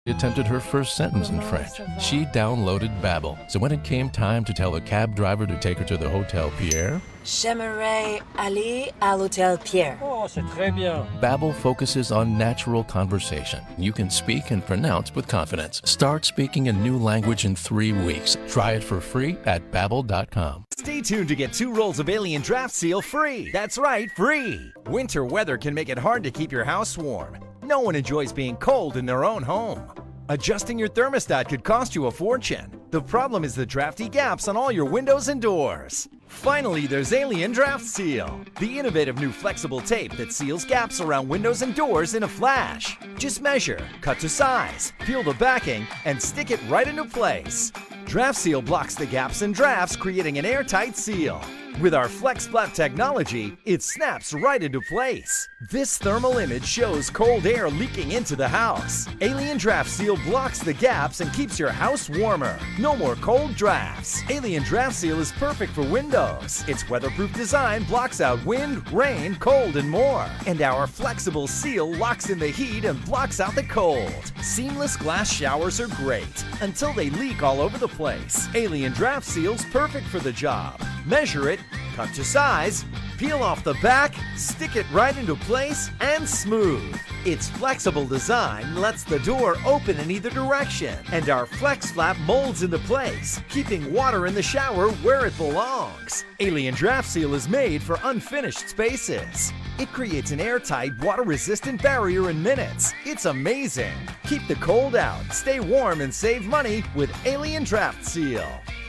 attempted her first sentence in French. She downloaded Babbel. So when it came time to tell a cab driver to take her to the Hotel Pierre, J'aimerais aller à l'Hôtel Pierre. Oh, c'est très bien. Babbel focuses on natural conversation. You can speak and pronounce with confidence. Start speaking a new language in 3 weeks. Try it for free at Babbel.com. Stay tuned to get 2 rolls of Alien Draft Seal free. That's right, free. Winter weather can make it hard to keep your house warm. No one enjoys being cold in their own home. Adjusting your thermostat could cost you a fortune. The problem is the drafty gaps on all your windows and doors. Finally, there's Alien Draft Seal, the innovative new flexible tape that seals gaps around windows and doors in a flash. Just measure, cut to size, peel the backing, and stick it right into place. Draft Seal blocks the gaps in drafts, creating an airtight seal. With our Flex Flap technology, it snaps right into place. This thermal image shows cold air leaking into the house. Alien Draft Seal blocks the gaps and keeps your house warmer. No more cold drafts. Alien Draft Seal is perfect for windows. Its weatherproof design blocks out wind, rain, cold, and more. And our flexible seal locks in the heat and blocks out the cold. Seamless glass showers are great until they leak all over the place. Alien Draft Seal's perfect for the job. Measure it, cut to size, peel off the back, stick it right into place, and smooth. Its flexible design lets the door open in either direction, and our Flex Flap molds into place, keeping water in the shower where it belongs. Alien Draft Seal is made for unfinished spaces. It creates an airtight, water-resistant barrier in minutes. It's amazing. Keep the cold out, stay warm, and save money with Alien Draft Seal.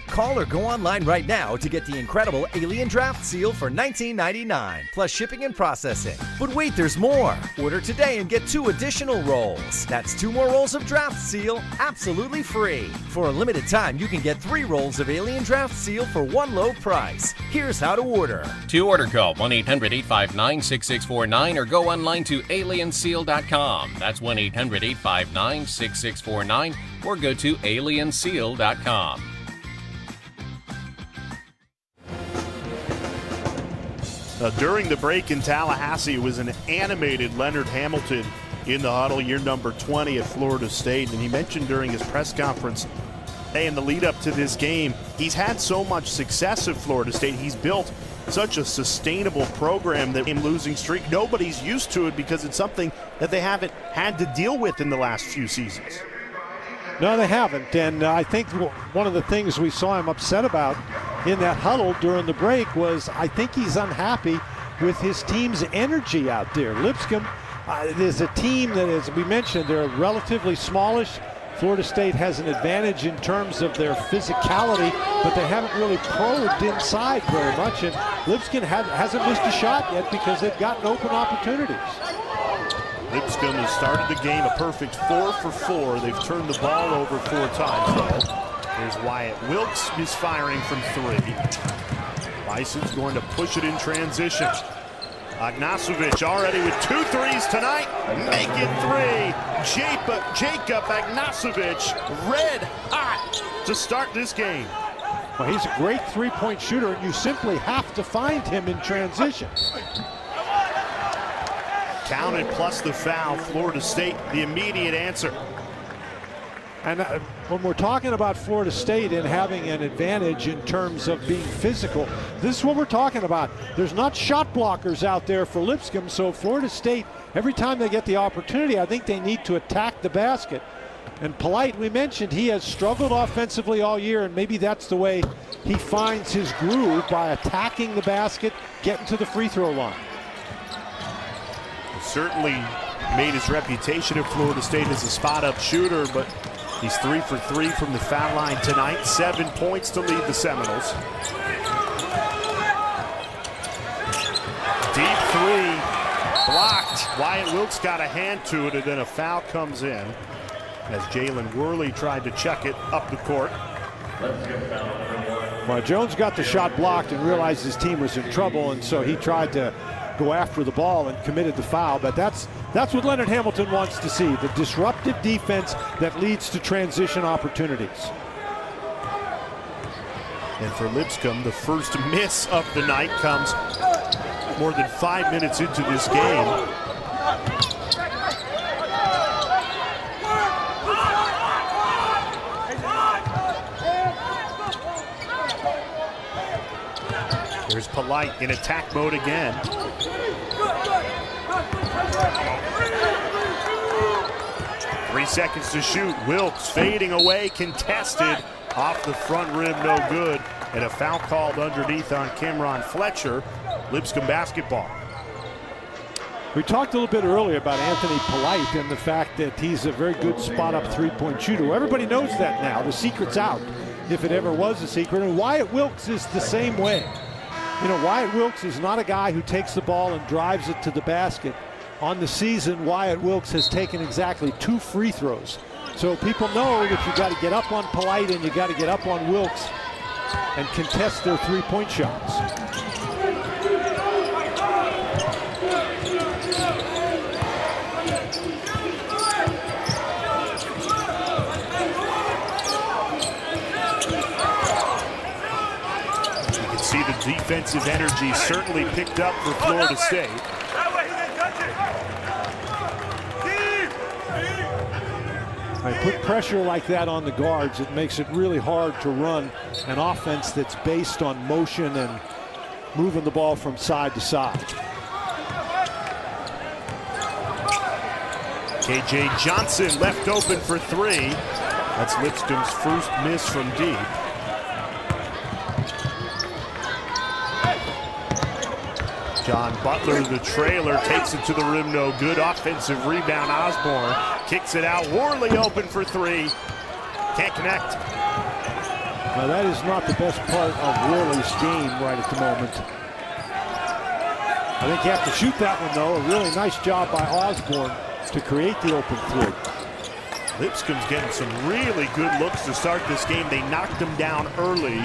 Call or go online right now to get the incredible Alien Draft Seal for $19.99, plus shipping and processing. But wait, there's more. Order today and get 2 additional rolls. That's 2 more rolls of Draft Seal, absolutely free. For a limited time, you can get 3 rolls of Alien Draft Seal for one low price. Here's how to order. To order, call 1-800-859-6649 or go online to alienseal.com. That's 1-800-859-6649 or go to alienseal.com. During the break in Tallahassee, it was an animated Leonard Hamilton in the huddle, year number 20 at Florida State. And he mentioned during his press conference, hey, in the lead up to this game, he's had so much success at Florida State. He's built such a sustainable program that in losing streak, nobody's used to it because it's something that they haven't had to deal with in the last few seasons. No, they haven't. And I think one of the things we saw him upset about in that huddle during the break was I think he's unhappy with his team's energy out there. Lipscomb is a team that, as we mentioned, they're relatively smallish. Florida State has an advantage in terms of their physicality, but they haven't really probed inside very much. And Lipscomb hasn't missed a shot yet because they've gotten open opportunities. Lipscomb has started the game a perfect 4 for 4. They've turned the ball over 4 times, though. There's Wyatt Wilkes misfiring from 3. Bison's going to push it in transition. Agnasovic already with 2 threes tonight. Make it 3. Jacob Agnasovic, red hot to start this game. Well, he's a great three-point shooter, and you simply have to find him in transition. Counted plus the foul. Florida State, the immediate answer. And when we're talking about Florida State and having an advantage in terms of being physical, this is what we're talking about. There's not shot blockers out there for Lipscomb, so Florida State, every time they get the opportunity, I think they need to attack the basket. And Polite, we mentioned, he has struggled offensively all year, and maybe that's the way he finds his groove, by attacking the basket, getting to the free throw line. Certainly made his reputation at Florida State as a spot-up shooter, but he's 3 for 3 from the foul line tonight. 7 points to lead the Seminoles. Deep 3, blocked. Wyatt Wilkes got a hand to it, and then a foul comes in as Jalen Worley tried to chuck it up the court. Well, Jones got the shot blocked and realized his team was in trouble, and so he tried to go after the ball and committed the foul. But that's what Leonard Hamilton wants to see, the disruptive defense that leads to transition opportunities. And for Lipscomb, the first miss of the night comes more than 5 minutes into this game. Here's Polite in attack mode again. Three seconds to shoot. Wilkes fading away, contested off the front rim, no good. And a foul called underneath on Cameron Fletcher. Lipscomb basketball. We talked a little bit earlier about Anthony Polite and the fact that he's a very good spot-up three-point shooter. Everybody knows that now. The secret's out, if it ever was a secret. And Wyatt Wilkes is the same way. You know, Wyatt Wilkes is not a guy who takes the ball and drives it to the basket. On the season, Wyatt Wilkes has taken exactly 2 free throws. So people know that you got to get up on Polite and you got to get up on Wilkes and contest their three-point shots. See the defensive energy certainly picked up for Florida State. I put pressure like that on the guards. It makes it really hard to run an offense that's based on motion and moving the ball from side to side. KJ Johnson left open for 3. That's Lipscomb's first miss from deep. John Butler, the trailer, takes it to the rim, no good. Offensive rebound, Osborne kicks it out. Worley open for 3. Can't connect. Now that is not the best part of Worley's game right at the moment. I think you have to shoot that one though. A really nice job by Osborne to create the open 3. Lipscomb's getting some really good looks to start this game. They knocked them down early,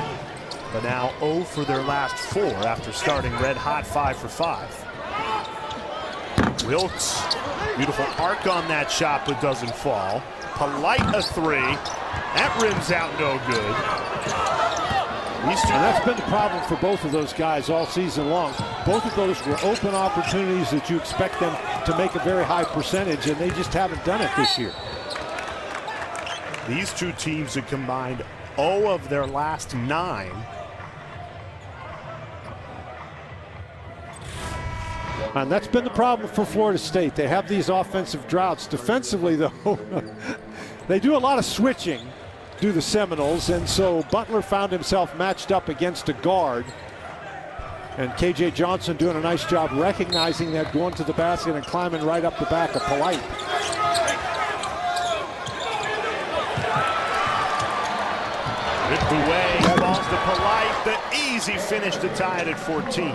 but now 0 for their last 4 after starting red hot 5 for 5. Wilkes, beautiful arc on that shot, but doesn't fall. Polite a 3. That rims out no good. And that's been the problem for both of those guys all season long. Both of those were open opportunities that you expect them to make a very high percentage, and they just haven't done it this year. These two teams have combined 0 of their last 9. And that's been the problem for Florida State. They have these offensive droughts. Defensively, though, they do a lot of switching, do the Seminoles, and so Butler found himself matched up against a guard. And KJ Johnson doing a nice job recognizing that, going to the basket and climbing right up the back of Polite. Ripped away, balls to Polite. The easy finish to tie it at 14.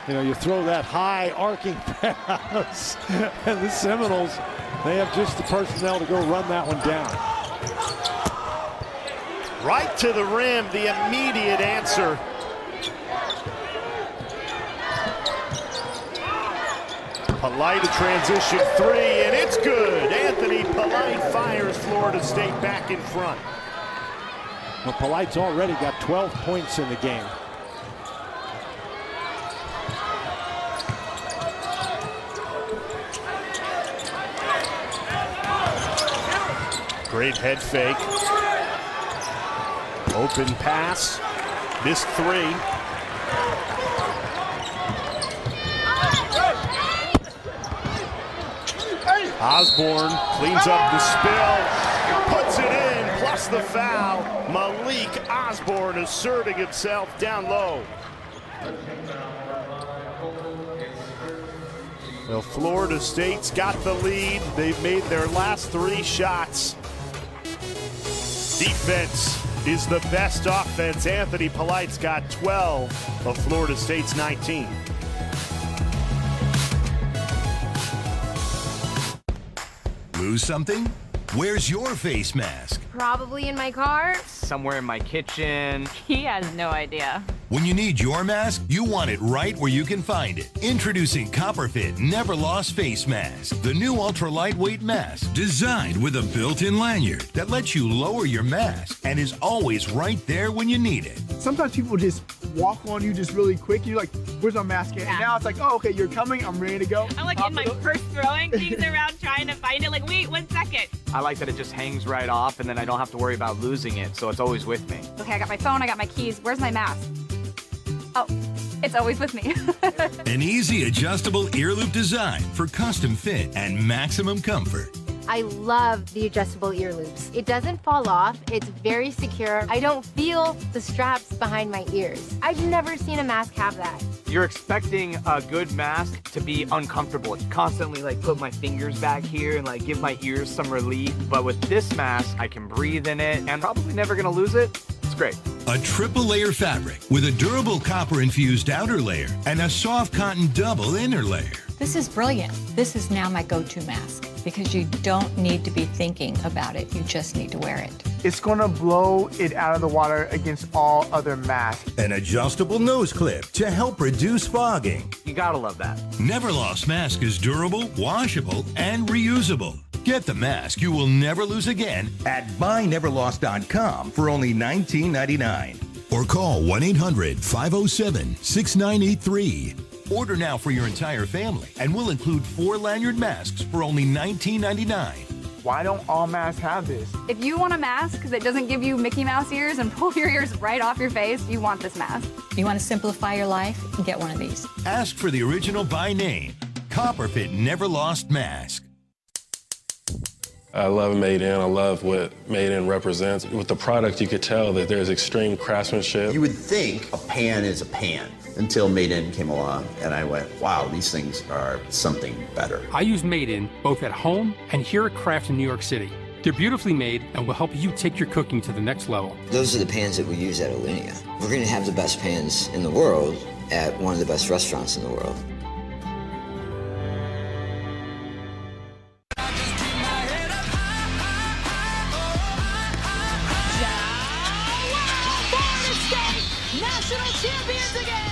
You know, you throw that high arcing pass, and the Seminoles, they have just the personnel to go run that one down. Right to the rim, the immediate answer. Polite a transition 3, and it's good. Anthony Polite fires Florida State back in front. Well, Polite's already got 12 points in the game. Great head fake. Open pass. Missed 3. Osborne cleans up the spill. Puts it in, plus the foul. Malik Osborne asserting himself down low. Well, Florida State's got the lead. They've made their last 3 shots. Defense is the best offense. Anthony Polite's got 12 of Florida State's 19. Lose something? Where's your face mask? Probably in my car. Somewhere in my kitchen. He has no idea. When you need your mask, you want it right where you can find it. Introducing CopperFit Never Lost Face Mask, the new ultra lightweight mask designed with a built-in lanyard that lets you lower your mask and is always right there when you need it. Sometimes people just walk on you just really quick. You're like, where's my mask at? Yeah. And now it's like, oh, okay, you're coming. I'm ready to go. I'm like in my purse throwing things around trying to find it. Like, wait, 1 second. I like that it just hangs right off and then I don't have to worry about losing it, so it's always with me. Okay, I got my phone, I got my keys. Where's my mask? Oh, it's always with me. An easy adjustable ear loop design for custom fit and maximum comfort. I love the adjustable ear loops. It doesn't fall off. It's very secure. I don't feel the straps behind my ears. I've never seen a mask have that. You're expecting a good mask to be uncomfortable. Constantly put my fingers back here and give my ears some relief. But with this mask, I can breathe in it and probably never gonna lose it. It's great. A triple layer fabric with a durable copper infused outer layer and a soft cotton double inner layer. This is brilliant. This is now my go-to mask because you don't need to be thinking about it. You just need to wear it. It's gonna blow it out of the water against all other masks. An adjustable nose clip to help reduce fogging. You gotta love that. Neverlost mask is durable, washable, and reusable. Get the mask you will never lose again at buyneverlost.com for only $19.99. Or call 1-800-507-6983. Order now for your entire family, and we'll include 4 lanyard masks for only $19.99. Why don't all masks have this? If you want a mask that doesn't give you Mickey Mouse ears and pull your ears right off your face, you want this mask. You want to simplify your life? Get one of these. Ask for the original by name, Copperfit Neverlost Mask. I love Made In. I love what Made In represents. With the product, you could tell that there's extreme craftsmanship. You would think a pan is a pan until Made In came along, and I went, wow, these things are something better. I use Made In both at home and here at Craft in New York City. They're beautifully made and will help you take your cooking to the next level. Those are the pans that we use at Alinea. We're going to have the best pans in the world at one of the best restaurants in the world. National champions again!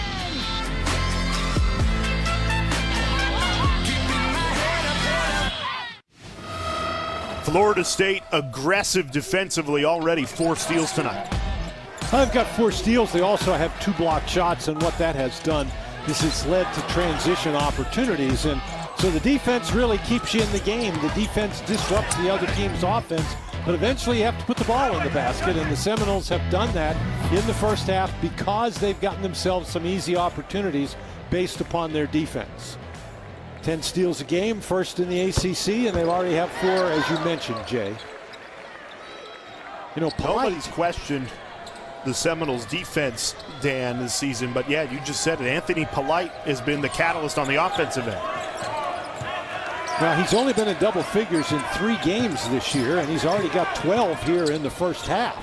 Florida State aggressive defensively, already 4 steals tonight. They've got 4 steals. They also have 2 blocked shots, and what that has done is it's led to transition opportunities. And so the defense really keeps you in the game. The defense disrupts the other team's offense, but eventually you have to put the ball in the basket, and the Seminoles have done that in the first half because they've gotten themselves some easy opportunities based upon their defense. 10 steals a game, first in the ACC, and they already have 4, as you mentioned, Jay. You know, nobody's questioned the Seminoles' defense, Dan, this season, but yeah, you just said it. Anthony Polite has been the catalyst on the offensive end. Now, he's only been in double figures in 3 games this year, and he's already got 12 here in the first half.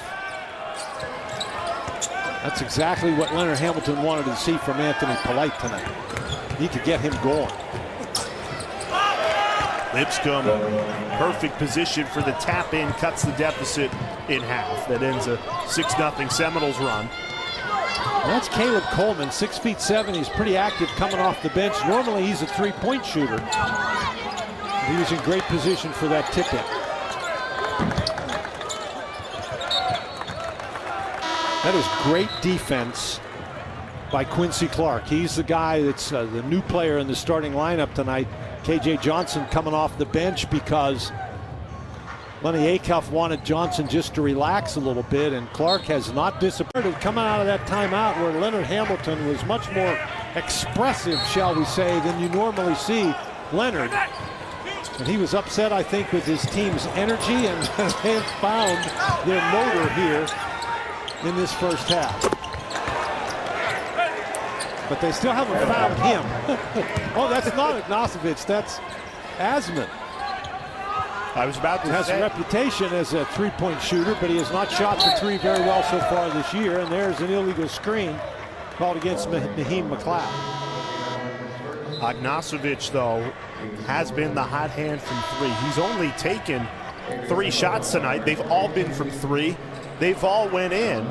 That's exactly what Leonard Hamilton wanted to see from Anthony Polite tonight. Need to get him going. Lipscomb, perfect position for the tap in, cuts the deficit in half. That ends a 6-0 Seminoles run. That's Caleb Coleman, 6'7". He's pretty active coming off the bench. Normally he's a 3-point shooter. He was in great position for that tip-in. That is great defense by Quincy Clark. He's the guy that's the new player in the starting lineup tonight. KJ Johnson coming off the bench because Lenny Acuff wanted Johnson just to relax a little bit, and Clark has not disappointed coming out of that timeout where Leonard Hamilton was much more expressive, shall we say, than you normally see Leonard. And he was upset, I think, with his team's energy, and they have found their motor here in this first half. But they still haven't found him. Oh, that's not Ignacevic, that's Asman. I was about to say. Has a reputation as a 3-point shooter, but he has not shot the 3 very well so far this year. And there's an illegal screen called against Naheem McLeod. Ignacevic, though, has been the hot hand from 3. He's only taken 3 shots tonight. They've all been from 3. They've all went in.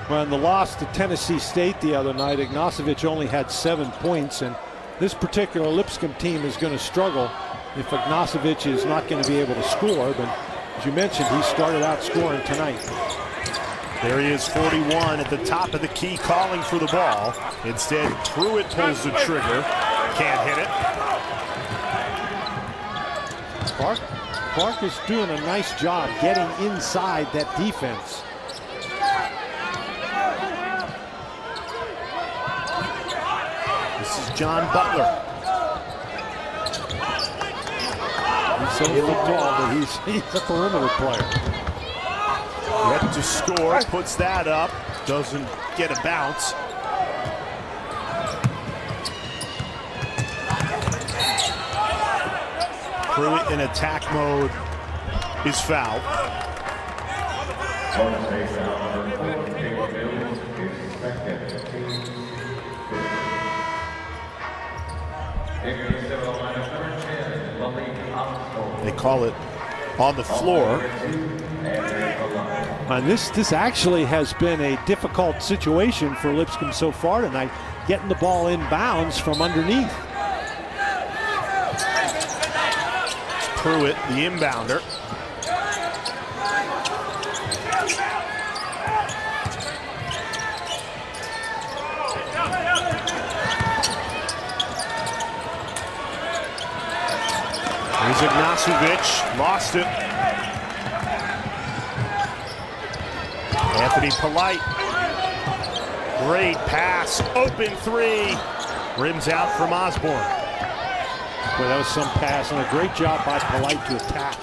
Well, in the loss to Tennessee State the other night, Ignacevic only had 7 points, and this particular Lipscomb team is going to struggle if Ignacevic is not going to be able to score. But as you mentioned, he started out scoring tonight. There he is, 41 at the top of the key, calling for the ball. Instead, Pruitt pulls the trigger. Can't hit it. Clark is doing a nice job getting inside that defense. John Butler. He's so tall that he's a perimeter player. Yet to score, puts that up, doesn't get a bounce. Pruitt in attack mode is fouled. They call it on the floor. And this actually has been a difficult situation for Lipscomb so far tonight, getting the ball in bounds from underneath. Pruitt, the inbounder. Here's Ignacevic, lost it. Anthony Polite, great pass, open three, rims out from Osborne. Boy, that was some pass and a great job by Polite to attack.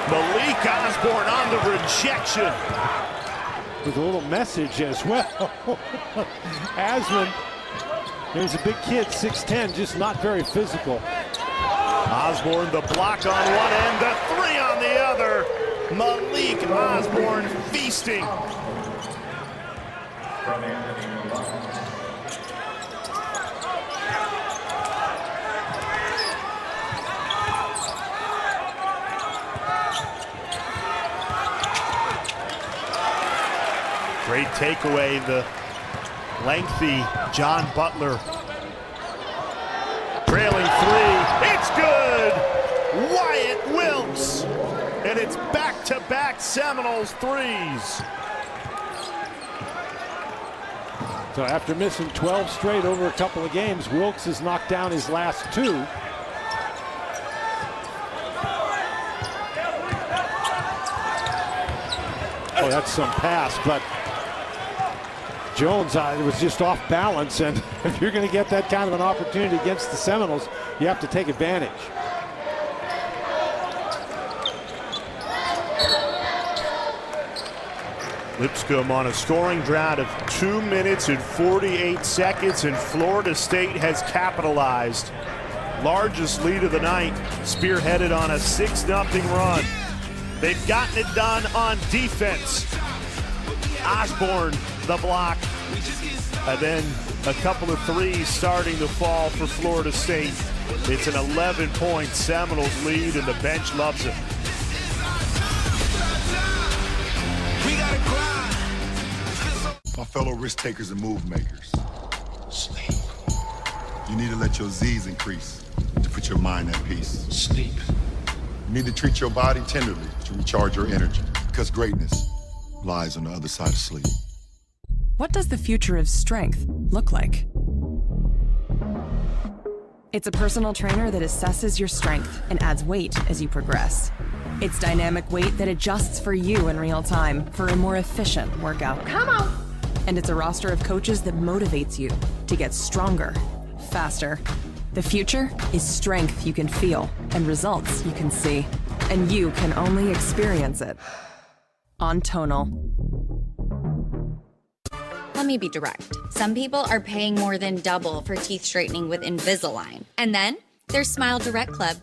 Malik Osborne on the rejection. With a little message as well. Asman, here's a big kid, 6'10", just not very physical. Osborne, the block on one end, the three on the other. Malik Osborne feasting. Great takeaway, the lengthy John Butler. Trailing three, it's good! Wyatt Wilkes! And it's back-to-back Seminoles threes. So after missing 12 straight over a couple of games, Wilkes has knocked down his last two. Oh, that's some pass, but Jones was just off balance, and if you're going to get that kind of an opportunity against the Seminoles, you have to take advantage. Lipscomb on a scoring drought of 2 minutes and 48 seconds, and Florida State has capitalized. Largest lead of the night, spearheaded on a 6-0 run. They've gotten it done on defense. Osborne, the block, and then a couple of threes starting to fall for Florida State. It's an 11-point Seminoles lead, and the bench loves it. My fellow risk takers and move makers. Sleep. You need to let your Z's increase to put your mind at peace. Sleep. You need to treat your body tenderly to recharge your energy, because greatness lies on the other side of sleep. What does the future of strength look like? It's a personal trainer that assesses your strength and adds weight as you progress. It's dynamic weight that adjusts for you in real time for a more efficient workout. Come on! And it's a roster of coaches that motivates you to get stronger, faster. The future is strength you can feel and results you can see. And you can only experience it on Tonal. Let me be direct. Some people are paying more than double for teeth straightening with Invisalign. And then there's Smile Direct Club.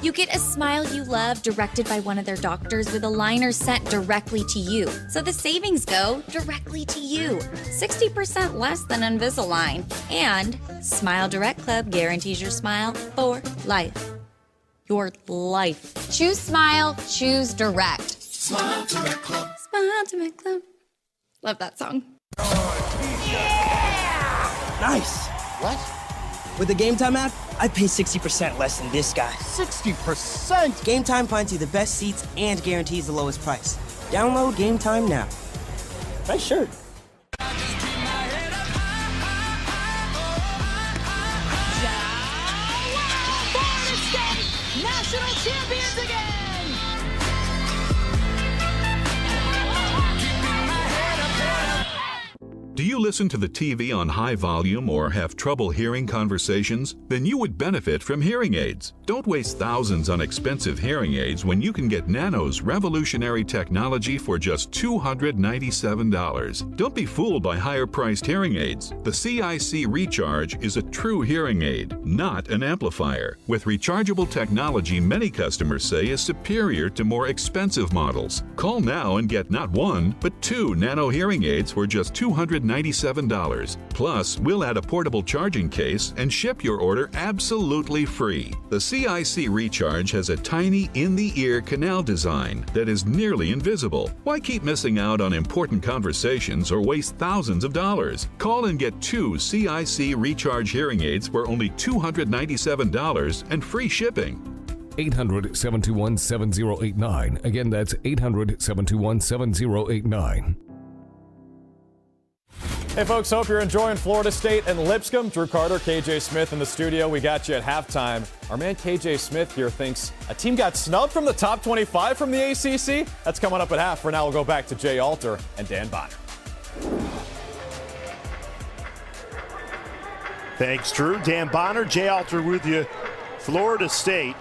You get a smile you love directed by one of their doctors with aligners sent directly to you. So the savings go directly to you. 60% less than Invisalign. And Smile Direct Club guarantees your smile for life. Your life. Choose Smile, choose Direct. Smile Direct Club. Smile Direct Club. Love that song. Nice. What? With the Game Time app, I pay 60% less than this guy. 60%? Game Time finds you the best seats and guarantees the lowest price. Download Game Time now. Nice shirt. Florida State, national champions again! Do you listen to the TV on high volume or have trouble hearing conversations? Then you would benefit from hearing aids. Don't waste thousands on expensive hearing aids when you can get Nano's revolutionary technology for just $297. Don't be fooled by higher-priced hearing aids. The CIC Recharge is a true hearing aid, not an amplifier. With rechargeable technology many customers say is superior to more expensive models. Call now and get not one, but 2 Nano hearing aids for just $297. Plus, we'll add a portable charging case and ship your order absolutely free. The CIC Recharge has a tiny in-the-ear canal design that is nearly invisible. Why keep missing out on important conversations or waste thousands of dollars? Call and get 2 CIC Recharge hearing aids for only $297 and free shipping. 800-721-7089. Again, that's 800-721-7089. Hey folks, hope you're enjoying Florida State and Lipscomb. Drew Carter, KJ Smith in the studio. We got you at halftime. Our man KJ Smith here thinks a team got snubbed from the top 25 from the ACC. That's coming up at half. For now, we'll go back to Jay Alter and Dan Bonner. Thanks, Drew. Dan Bonner, Jay Alter with you. Florida State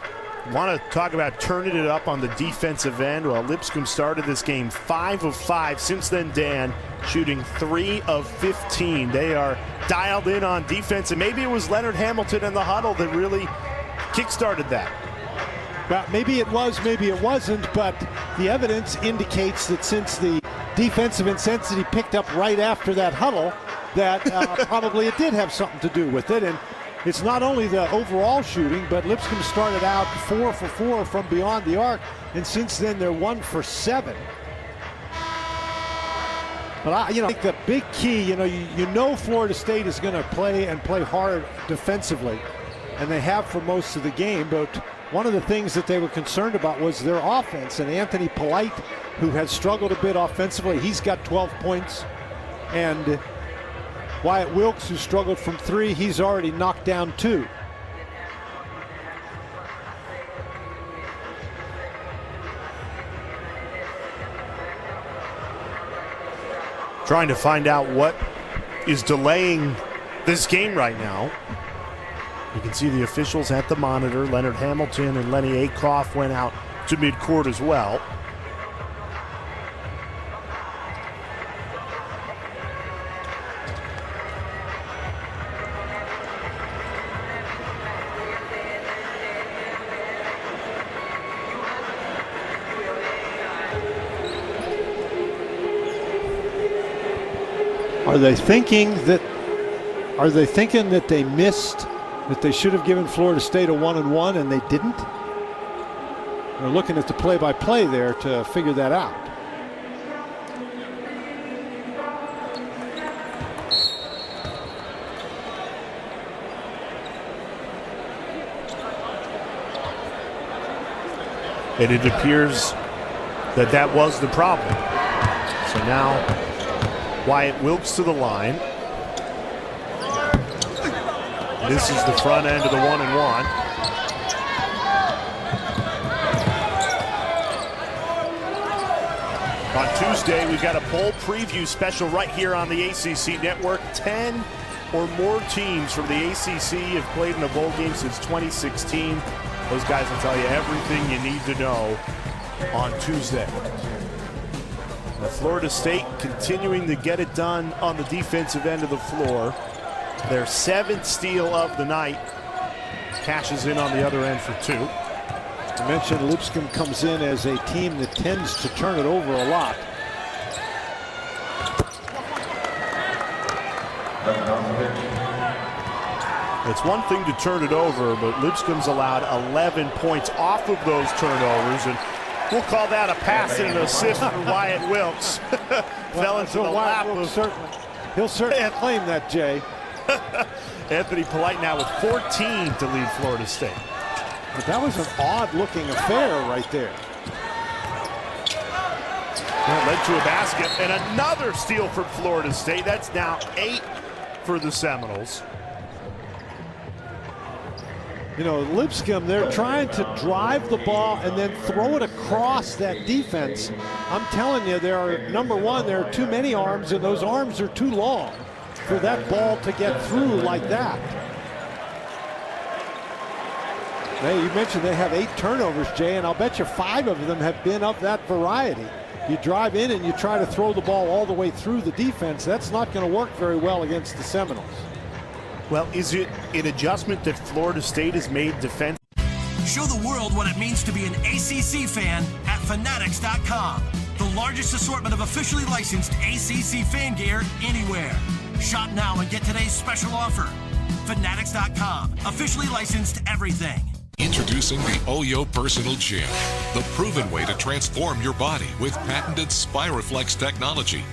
want to talk about turning it up on the defensive end. Well, Lipscomb started this game 5 of 5. Since then, Dan, shooting 3 of 15. They are dialed in on defense, and maybe it was Leonard Hamilton in the huddle that really kick-started that. Well, maybe it was, maybe it wasn't, but the evidence indicates that since the defensive intensity picked up right after that huddle, that probably it did have something to do with it. And it's not only the overall shooting, but Lipscomb started out 4 for 4 from beyond the arc, and since then they're 1 for 7. But I think the big key, you know Florida State is going to play hard defensively, and they have for most of the game. But one of the things that they were concerned about was their offense, and Anthony Polite, who has struggled a bit offensively, he's got 12 points, and Wyatt Wilkes, who struggled from 3, he's already knocked down 2. Trying to find out what is delaying this game right now. You can see the officials at the monitor. Leonard Hamilton and Lenny Akoff went out to midcourt as well. Are they thinking that they missed, that they should have given Florida State a 1-and-1 and they didn't? They're looking at the play-by-play there to figure that out. And it appears that that was the problem. So now Wyatt Wilkes to the line. This is the front end of the 1-and-1. On Tuesday, we've got a bowl preview special right here on the ACC Network. 10 or more teams from the ACC have played in a bowl game since 2016. Those guys will tell you everything you need to know on Tuesday. Florida State continuing to get it done on the defensive end of the floor. Their 7th steal of the night. Cashes in on the other end for 2. I mentioned Lipscomb comes in as a team that tends to turn it over a lot. It's one thing to turn it over, but Lipscomb's allowed 11 points off of those turnovers, and we'll call that a pass and an assist for Wyatt Wilkes. Fell into the lap of... He'll certainly claim that, Jay. Anthony Polite now with 14 to lead Florida State. But that was an odd-looking affair right there. That led to a basket and another steal from Florida State. That's now 8 for the Seminoles. You know, Lipscomb, they're trying to drive the ball and then throw it across that defense. I'm telling you, there are too many arms, and those arms are too long for that ball to get through like that. Hey, you mentioned they have 8 turnovers, Jay, and I'll bet you 5 of them have been of that variety. You drive in and you try to throw the ball all the way through the defense. That's not going to work very well against the Seminoles. Well, is it an adjustment that Florida State has made defense? Show the world what it means to be an ACC fan at Fanatics.com. The largest assortment of officially licensed ACC fan gear anywhere. Shop now and get today's special offer. Fanatics.com. Officially licensed everything. Introducing the OYO Personal Gym, the proven way to transform your body with patented Spiroflex technology.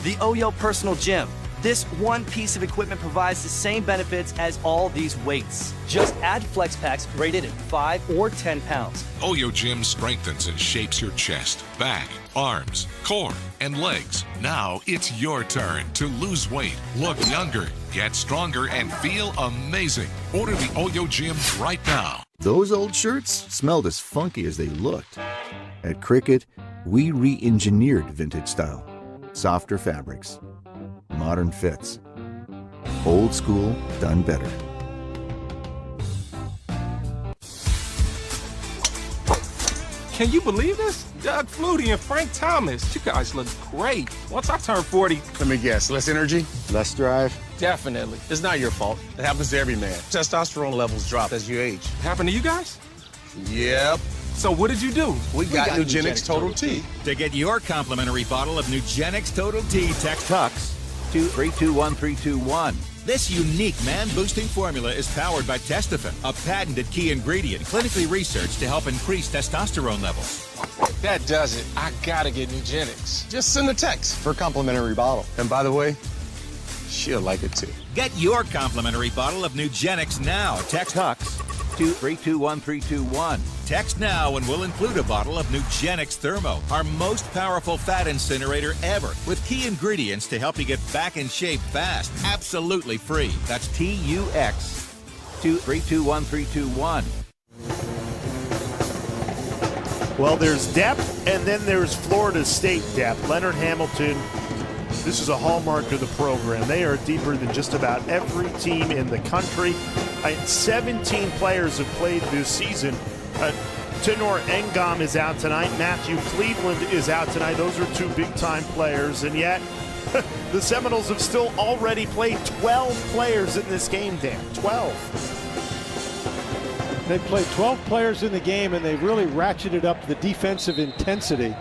The OYO Personal Gym. This one piece of equipment provides the same benefits as all these weights. Just add flex packs rated at 5 or 10 pounds. OYO Gym strengthens and shapes your chest, back, arms, core, and legs. Now it's your turn to lose weight, look younger, get stronger, and feel amazing. Order the OYO Gym right now. Those old shirts smelled as funky as they looked. At Cricket, we re-engineered vintage style. Softer fabrics, modern fits. Old school done better. Can you believe this? Doug Flutie and Frank Thomas. You guys look great. Once I turn 40... Let me guess, less energy? Less drive? Definitely. It's not your fault. It happens to every man. Testosterone levels drop as you age. Happened to you guys? Yep. So what did you do? We got Nugenix Total T. To get your complimentary bottle of Nugenix Total T, text TUX to 321321. This unique man-boosting formula is powered by Testofen, a patented key ingredient clinically researched to help increase testosterone levels. That does it. I gotta get Nugenix. Just send a text for a complimentary bottle. And by the way, she'll like it too. Get your complimentary bottle of Nugenix now. Text TUX to 321321. Text now and we'll include a bottle of Nugenix Thermo, our most powerful fat incinerator ever, with key ingredients to help you get back in shape fast. Absolutely free. That's TUX to 321321. Well, there's depth, and then there's Florida State depth. Leonard Hamilton, this is a hallmark of the program. They are deeper than just about every team in the country. 17 players have played this season. Tenor Engam is out tonight. Matthew Cleveland is out tonight. Those are 2 big-time players, and yet the Seminoles have still already played 12 players in this game, Dan. 12. They played 12 players in the game, and they've really ratcheted up the defensive intensity.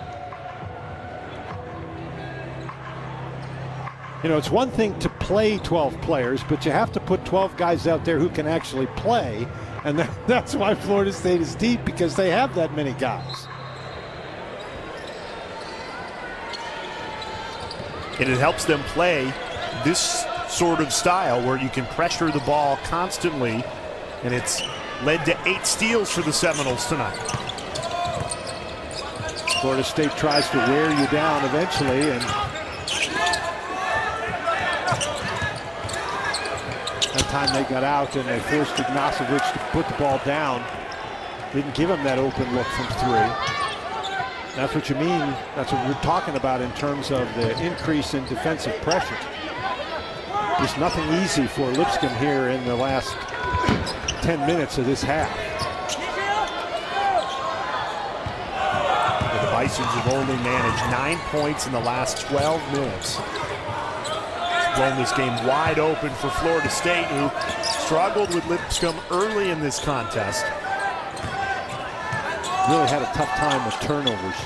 You know, it's one thing to play 12 players, but you have to put 12 guys out there who can actually play, and that's why Florida State is deep, because they have that many guys. And it helps them play this sort of style where you can pressure the ball constantly, and it's led to 8 steals for the Seminoles tonight. Florida State tries to wear you down eventually, and that time they got out and they forced Ignacevich to put the ball down. Didn't give him that open look from 3. That's what you mean. That's what we're talking about in terms of the increase in defensive pressure. There's nothing easy for Lipscomb here in the last 10 minutes of this half. The Bisons have only managed 9 points in the last 12 minutes. Blown this game wide open for Florida State, who struggled with Lipscomb early in this contest. Really had a tough time with turnovers.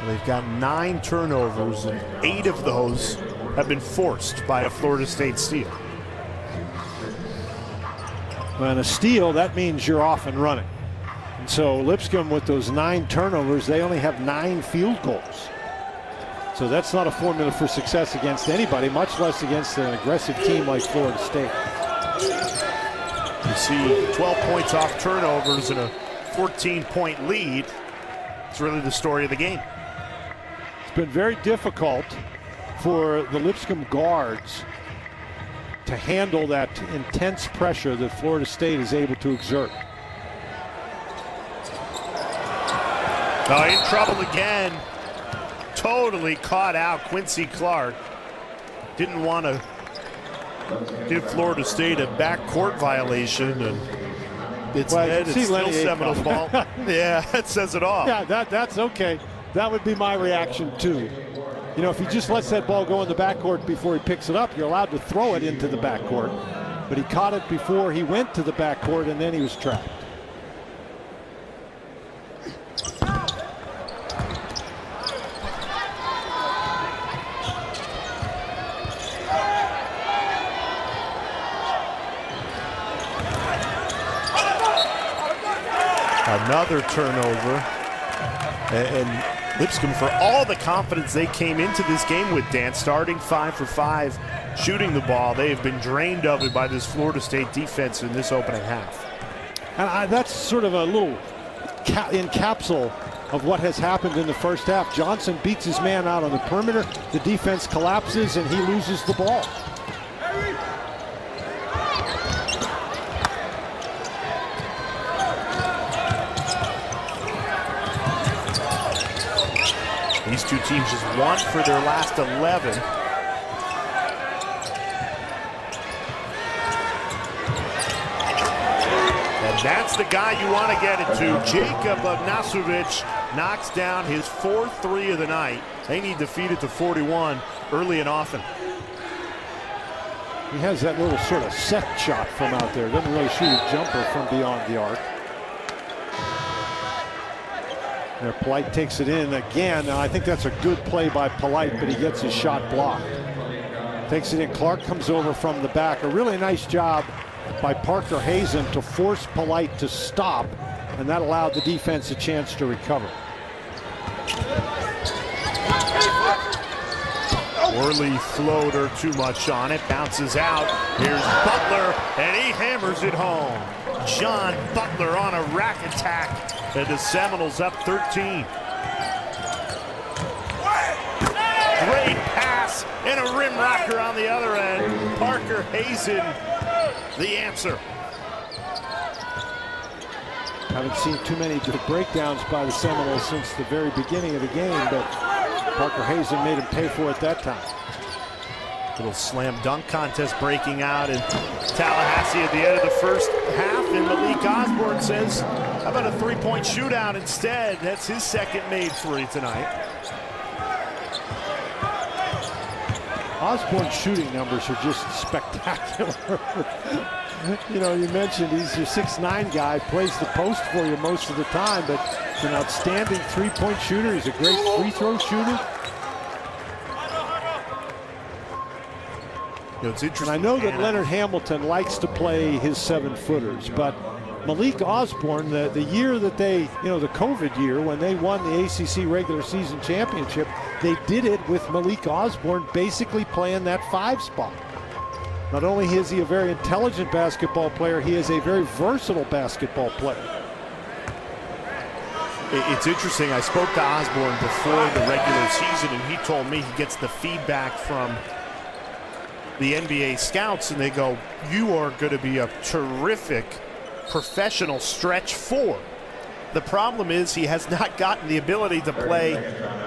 They've got 9 turnovers, and 8 of those have been forced by a Florida State steal. Well, and a steal, that means you're off and running. And so Lipscomb, with those 9 turnovers, they only have 9 field goals. So that's not a formula for success against anybody, much less against an aggressive team like Florida State. You see 12 points off turnovers and a 14-point lead. It's really the story of the game. It's been very difficult for the Lipscomb guards to handle that intense pressure that Florida State is able to exert. Oh, in trouble again. Totally caught out Quincy Clark. Didn't want to give Florida State a backcourt violation, and it's still Seminoles ball. Yeah, that says it all. Yeah, that's okay. That would be my reaction too. You know, if he just lets that ball go in the backcourt before he picks it up, you're allowed to throw it into the backcourt. But he caught it before he went to the backcourt, and then he was trapped. Another turnover. And Lipscomb, for all the confidence they came into this game with, Dan, starting 5 for 5, shooting the ball, they have been drained of it by this Florida State defense in this opening half. And that's sort of a little in capsule of what has happened in the first half. Johnson beats his man out on the perimeter, the defense collapses, and he loses the ball. These two teams just won for their last 11. And that's the guy you want to get it to. Jacob Ognasovic knocks down his 4th 3 of the night. They need to feed it to 41 early and often. He has that little sort of set shot from out there. Doesn't really shoot a jumper from beyond the arc. There, Polite takes it in again. Now, I think that's a good play by Polite, but he gets his shot blocked. Takes it in. Clark comes over from the back. A really nice job by Parker Hazen to force Polite to stop, and that allowed the defense a chance to recover. Worley floater, too much on it, bounces out. Here's Butler, and he hammers it home. John Butler on a rack attack, and the Seminoles up 13. Great pass and a rim rocker on the other end. Parker Hazen, the answer. Haven't seen too many breakdowns by the Seminoles since the very beginning of the game, but Parker Hazen made him pay for it that time. Little slam dunk contest breaking out in Tallahassee at the end of the first half, and Malik Osborne says, how about a 3-point shootout instead? That's his second made 3 tonight. Osborne's shooting numbers are just spectacular. You know, you mentioned he's your 6'9" guy, plays the post for you most of the time, but he's an outstanding 3-point shooter. He's a great free throw shooter. You know, it's interesting. And I know that Leonard Hamilton likes to play his 7-footers, but Malik Osborne, the year that they, you know, the COVID year when they won the ACC regular season championship, they did it with Malik Osborne basically playing that 5 spot. Not only is he a very intelligent basketball player, he is a very versatile basketball player. It's interesting. I spoke to Osborne before the regular season, and he told me he gets the feedback from the NBA scouts, and they go, you are going to be a terrific professional stretch 4. The problem is he has not gotten the ability to play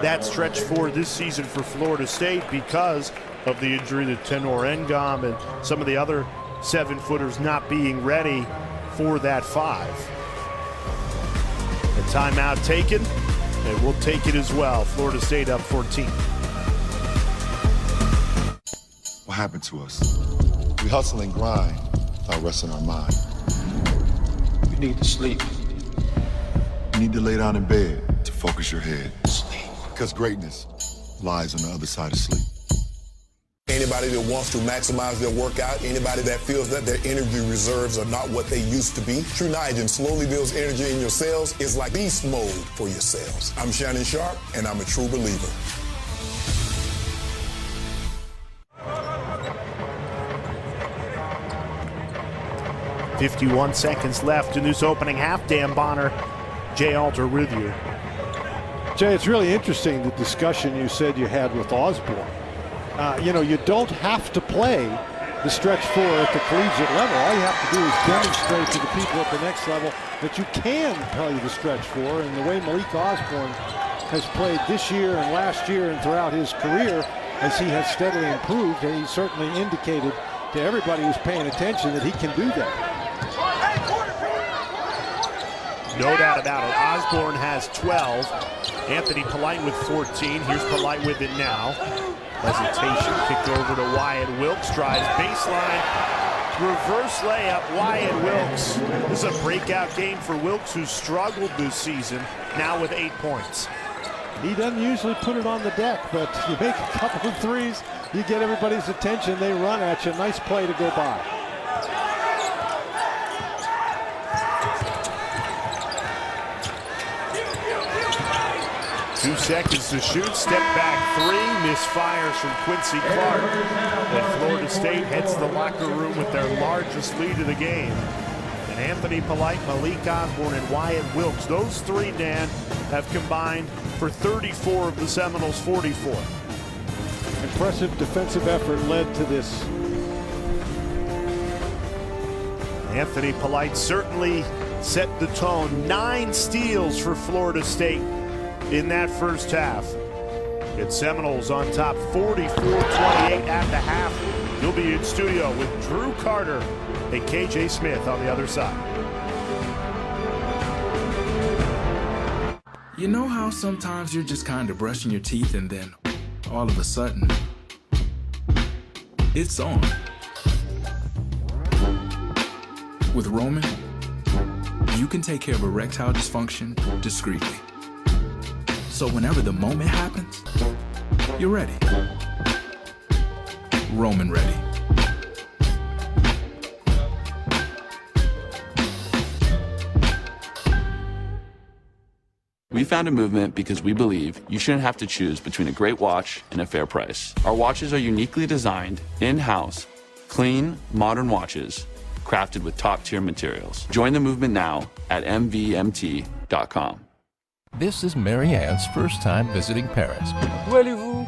that stretch 4 this season for Florida State because of the injury to Tenor Engam and some of the other 7-footers not being ready for that 5. A timeout taken, and we'll take it as well. Florida State up 14. What happened to us? We hustle and grind without resting our mind. We need to sleep. You need to lay down in bed to focus your head. Sleep. Because greatness lies on the other side of sleep. Anybody that wants to maximize their workout, anybody that feels that their energy reserves are not what they used to be, True Niagen slowly builds energy in your cells. It's like beast mode for your cells. I'm Shannon Sharp, and I'm a true believer. .51 seconds left in this opening half. Dan Bonner, Jay Alter with you. Jay, it's really interesting, the discussion you said you had with Osborne. You know, you don't have to play the stretch four at the collegiate level. All you have to do is demonstrate to the people at the next level that you can play the stretch four. And the way Malik Osborne has played this year and last year and throughout his career, as he has steadily improved, and he certainly indicated to everybody who's paying attention that he can do that. No doubt about it. Osborne has 12. Anthony Polite with 14. Here's Polite with it now. Hesitation. Kicked over to Wyatt Wilkes. Drives baseline. Reverse layup. Wyatt Wilkes. This is a breakout game for Wilkes, who's struggled this season, now with 8 points. He doesn't usually put it on the deck, but you make a couple of threes, you get everybody's attention, they run at you. Nice play to go by. 2 seconds to shoot. Step back three. Misfires from Quincy Clark. And Florida State heads to the locker room with their largest lead of the game. And Anthony Polite, Malik Osborne, and Wyatt Wilkes, those three, Dan, have combined for 34 of the Seminoles' 44. Impressive defensive effort led to this. Anthony Polite certainly set the tone. 9 steals for Florida State in that first half. It's Seminoles on top 44-28 at the half. You'll be in studio with Drew Carter and KJ Smith on the other side. You know how sometimes you're just kind of brushing your teeth and then all of a sudden it's on. With Roman, you can take care of erectile dysfunction discreetly. So whenever the moment happens, you're ready. Roman ready. We found a movement because we believe you shouldn't have to choose between a great watch and a fair price. Our watches are uniquely designed, in-house, clean, modern watches, crafted with top-tier materials. Join the movement now at mvmt.com. This is Marianne's first time visiting Paris. Où allez-vous?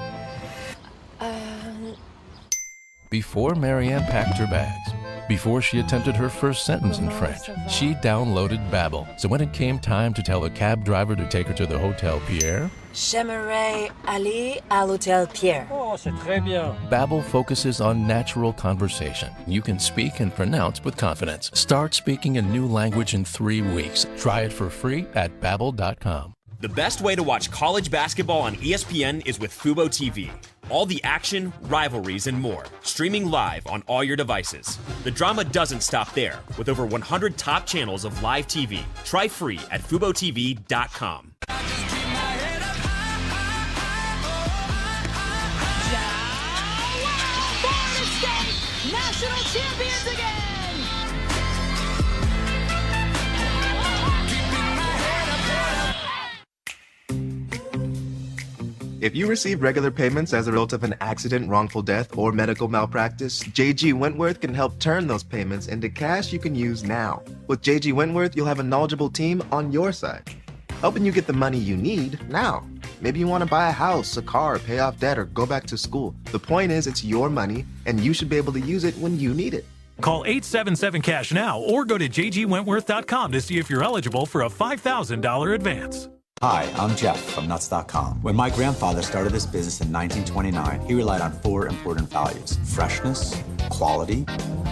Before Marianne packed her bags, before she attempted her first sentence in French, she downloaded Babbel. So when it came time to tell the cab driver to take her to the Hotel Pierre, J'aimerais aller à l'Hôtel Pierre. Oh, c'est très bien. Babbel focuses on natural conversation. You can speak and pronounce with confidence. Start speaking a new language in 3 weeks. Try it for free at Babbel.com. The best way to watch college basketball on ESPN is with Fubo TV. All the action, rivalries, and more, streaming live on all your devices. The drama doesn't stop there. With over 100 top channels of live TV, try free at FuboTV.com. Florida State, national champions again! If you receive regular payments as a result of an accident, wrongful death, or medical malpractice, JG Wentworth can help turn those payments into cash you can use now. With JG Wentworth, you'll have a knowledgeable team on your side, helping you get the money you need now. Maybe you want to buy a house, a car, pay off debt, or go back to school. The point is, it's your money, and you should be able to use it when you need it. Call 877-CASH now or go to jgwentworth.com to see if you're eligible for a $5,000 advance. Hi, I'm Jeff from Nuts.com. When my grandfather started this business in 1929, he relied on 4 important values: freshness, quality,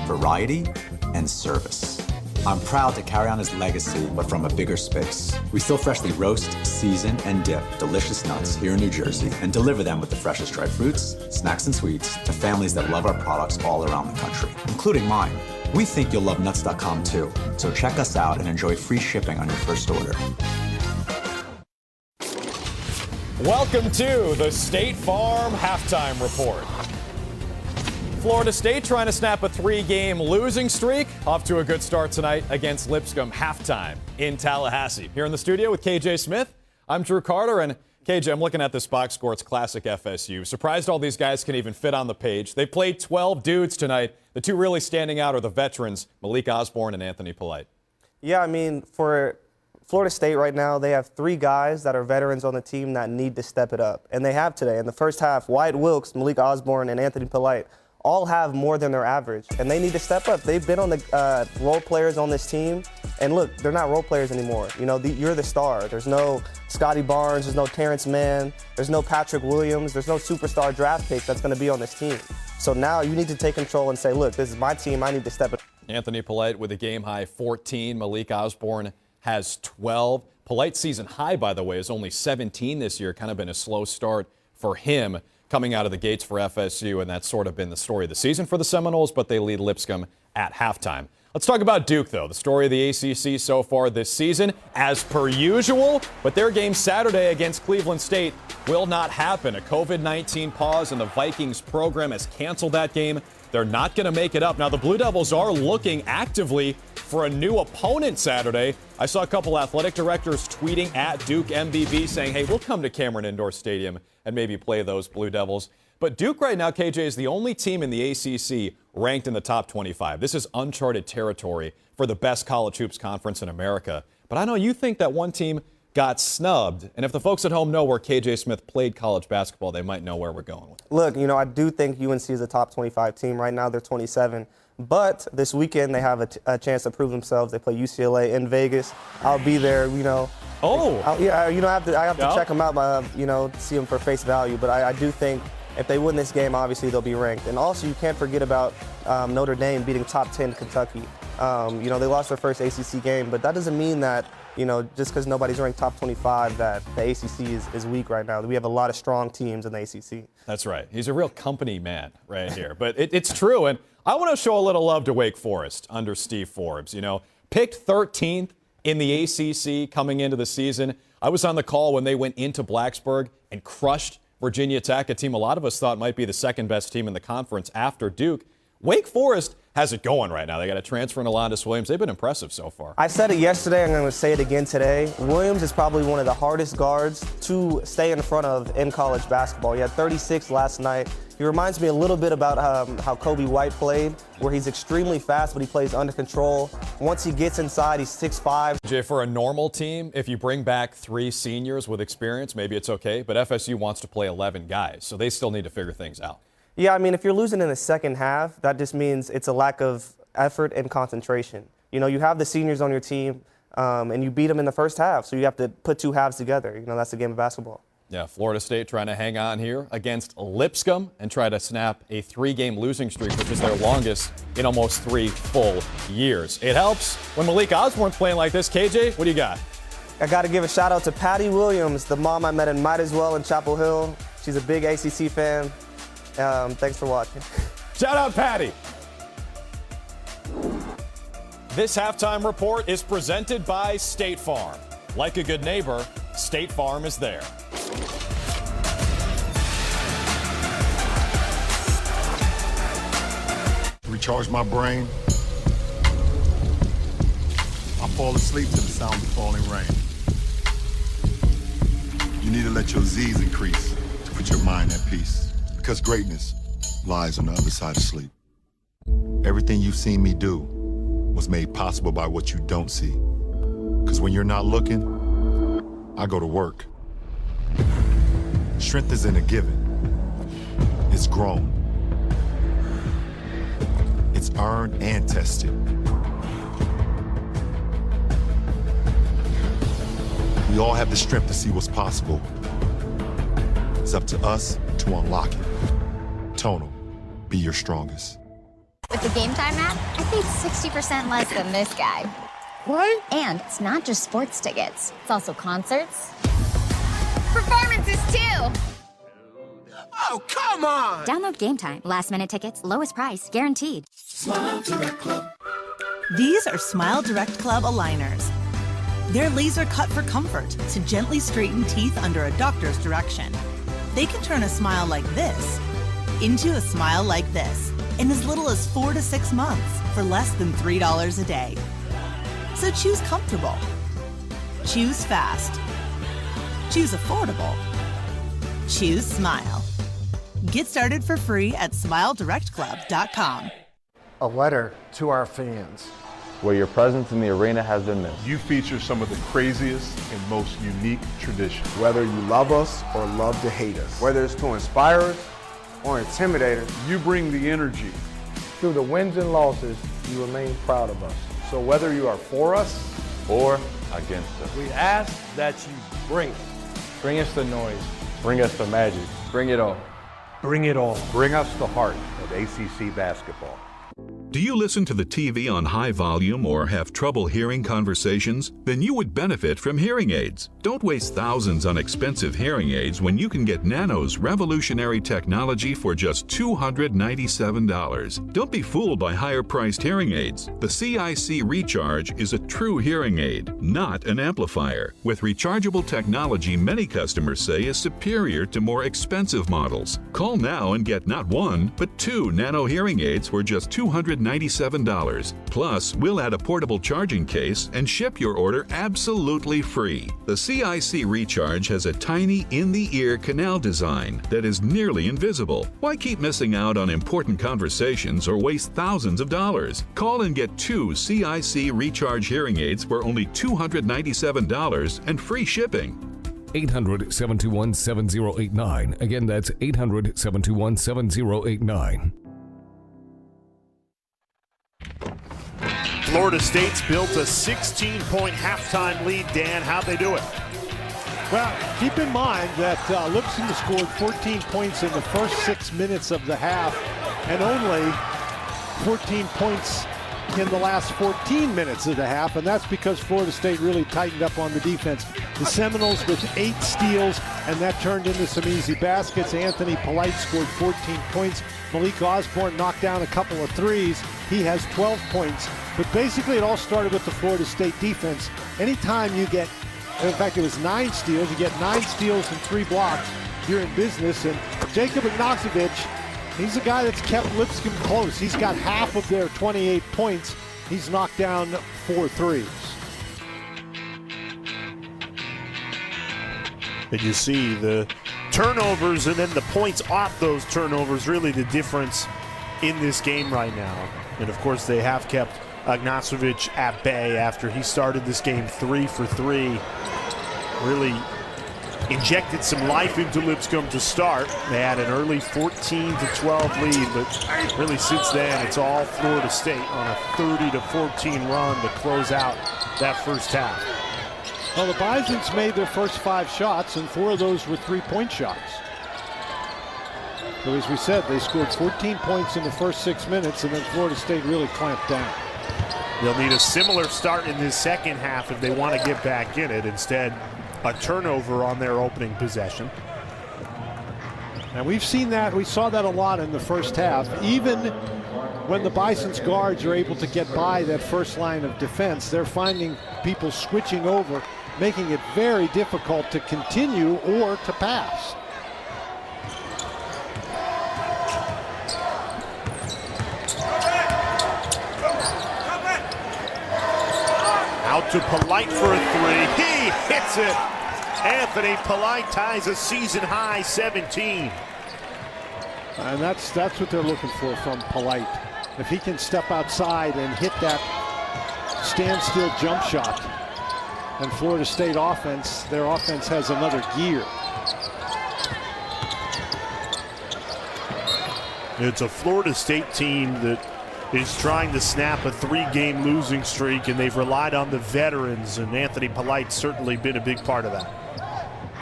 variety, and service. I'm proud to carry on his legacy, but from a bigger space. We still freshly roast, season, and dip delicious nuts here in New Jersey and deliver them with the freshest dried fruits, snacks, and sweets to families that love our products all around the country, including mine. We think you'll love Nuts.com too, so check us out and enjoy free shipping on your first order. Welcome to the State Farm Halftime Report. Florida State trying to snap a 3-game losing streak. Off to a good start tonight against Lipscomb halftime in Tallahassee. Here in the studio with KJ Smith, I'm Drew Carter. And KJ, I'm looking at this box score. It's classic FSU. Surprised all these guys can even fit on the page. They played 12 dudes tonight. The two really standing out are the veterans, Malik Osborne and Anthony Polite. Yeah, I mean, for Florida State right now, they have 3 guys that are veterans on the team that need to step it up. And they have today. In the first half, Wyatt Wilkes, Malik Osborne, and Anthony Polite all have more than their average, and they need to step up. They've been on the role players on this team, and look, they're not role players anymore. You know, you're the star. There's no Scotty Barnes, there's no Terrence Mann, there's no Patrick Williams, there's no superstar draft pick that's going to be on this team. So now you need to take control and say, look, this is my team, I need to step up. Anthony Polite with a game-high 14. Malik Osborne has 12. Polite's season high, by the way, is only 17 this year. Kind of been a slow start for him coming out of the gates for FSU, and that's sort of been the story of the season for the Seminoles, but they lead Lipscomb at halftime. Let's talk about Duke, though. The story of the ACC so far this season, as per usual, but their game Saturday against Cleveland State will not happen. A COVID-19 pause, and the Vikings program has canceled that game. They're not going to make it up. Now, the Blue Devils are looking actively for a new opponent Saturday. I saw a couple athletic directors tweeting at Duke MBB saying, hey, we'll come to Cameron Indoor Stadium and maybe play those Blue Devils. But Duke right now, KJ, is the only team in the ACC ranked in the top 25. This is uncharted territory for the best college hoops conference in America. But I know you think that one team got snubbed. And if the folks at home know where KJ Smith played college basketball, they might know where we're going with it. Look, you know, I do think UNC is a top 25 team. Right now they're 27. But this weekend they have a chance to prove themselves. They play UCLA in Vegas. I'll be there, you know. I have to check them out, you know, see them for face value. But I do think if they win this game, obviously they'll be ranked. And also you can't forget about Notre Dame beating top 10 Kentucky. You know, they lost their first ACC game, but that doesn't mean that, you know, just because nobody's ranked top 25 that the ACC is weak right now. We have a lot of strong teams in the ACC. That's right. He's a real company man right here. But it's true, and I want to show a little love to Wake Forest under Steve Forbes. You know, picked 13th in the ACC coming into the season. I was on the call when they went into Blacksburg and crushed Virginia Tech, a team a lot of us thought might be the second best team in the conference after Duke. Wake Forest has it going right now. They got a transfer in Alondas Williams. They've been impressive so far. I said it yesterday. I'm going to say it again today. Williams is probably one of the hardest guards to stay in front of in college basketball. He had 36 last night. He reminds me a little bit about how Kobe White played, where he's extremely fast, but he plays under control. Once he gets inside, he's 6'5". Jay, for a normal team, if you bring back 3 seniors with experience, maybe it's okay. But FSU wants to play 11 guys, so they still need to figure things out. Yeah, I mean, if you're losing in the second half, that just means it's a lack of effort and concentration. You know, you have the seniors on your team, and you beat them in the first half, so you have to put 2 halves together. You know, that's the game of basketball. Yeah, Florida State trying to hang on here against Lipscomb and try to snap a 3-game losing streak, which is their longest in almost 3 full years. It helps when Malik Osborne's playing like this. KJ, what do you got? I got to give a shout out to Patty Williams, the mom I met in Might As Well in Chapel Hill. She's a big ACC fan. Thanks for watching. Shout out, Patty. This halftime report is presented by State Farm. Like a good neighbor, State Farm is there. Recharge my brain. I fall asleep to the sound of falling rain. You need to let your Z's increase to put your mind at peace. Because greatness lies on the other side of sleep. Everything you've seen me do was made possible by what you don't see. Because when you're not looking, I go to work. Strength isn't a given. It's grown. It's earned and tested. We all have the strength to see what's possible. It's up to us to unlock it. Tonal, be your strongest. With the Game Time app, I paid 60% less than this guy. What? And it's not just sports tickets. It's also concerts. Performances, too! Oh, come on! Download Game Time. Last-minute tickets, lowest price, guaranteed. Smile Direct Club. These are Smile Direct Club aligners. They're laser cut for comfort to gently straighten teeth under a doctor's direction. They can turn a smile like this into a smile like this in as little as 4 to 6 months for less than $3 a day. So choose comfortable. Choose fast. Choose affordable. Choose Smile. Get started for free at SmileDirectClub.com. A letter to our fans. Where your presence in the arena has been missed. You feature some of the craziest and most unique traditions. Whether you love us or love to hate us. Whether it's to inspire us or intimidator. You bring the energy. Through the wins and losses, you remain proud of us. So whether you are for us or against us, We ask that you bring it. Bring us the noise. bring us the magic. Bring it all. Bring it all. Bring us the heart of ACC basketball. Do you listen to the TV on high volume or have trouble hearing conversations? Then you would benefit from hearing aids. Don't waste thousands on expensive hearing aids when you can get Nano's revolutionary technology for just $297. Don't be fooled by higher-priced hearing aids. The CIC Recharge is a true hearing aid, not an amplifier. With rechargeable technology many customers say is superior to more expensive models. Call now and get not one, but 2 Nano hearing aids for just $297. Plus, we'll add a portable charging case and ship your order absolutely free. The CIC Recharge has a tiny in-the-ear canal design that is nearly invisible. Why keep missing out on important conversations or waste thousands of dollars? Call and get 2 CIC Recharge hearing aids for only $297 and free shipping. 800-721-7089. Again, that's 800-721-7089. Florida State's built a 16-point halftime lead. Dan, how'd they do it? Well, keep in mind that Lipscomb scored 14 points in the first 6 minutes of the half and only 14 points in the last 14 minutes of the half, and that's because Florida State really tightened up on the defense. The Seminoles with 8 steals, and that turned into some easy baskets. Anthony Polite scored 14 points. Malik Osborne knocked down a couple of threes. He has 12 points. But basically it all started with the Florida State defense. Anytime you get, in fact it was 9 steals, you get 9 steals and 3 blocks, you're in business. And Jacob Ignacevic, he's a guy that's kept Lipscomb close. He's got half of their 28 points. He's knocked down 4 threes. And you see the turnovers and then the points off those turnovers, really the difference in this game right now. And of course they have kept Ignacevic at bay after he started this game 3 for 3. Really injected some life into Lipscomb to start. They had an early 14-12 lead, but really since then it's all Florida State on a 30-14 run to close out that first half. Well, the Bisons made their first 5 shots, and 4 of those were 3-point shots. So as we said, they scored 14 points in the first 6 minutes, and then Florida State really clamped down. They'll need a similar start in this second half if they want to get back in it. Instead, a turnover on their opening possession. And we've seen that, we saw that a lot in the first half. Even when the Bison's guards are able to get by that first line of defense, they're finding people switching over, making it very difficult to continue or to pass. Out to Polite for a 3. He hits it. Anthony Polite ties a season-high 17. And that's what they're looking for from Polite. If he can step outside and hit that standstill jump shot, and Florida State offense, their offense has another gear. It's a Florida State team that is trying to snap a 3-game losing streak, and they've relied on the veterans, and Anthony Polite's certainly been a big part of that.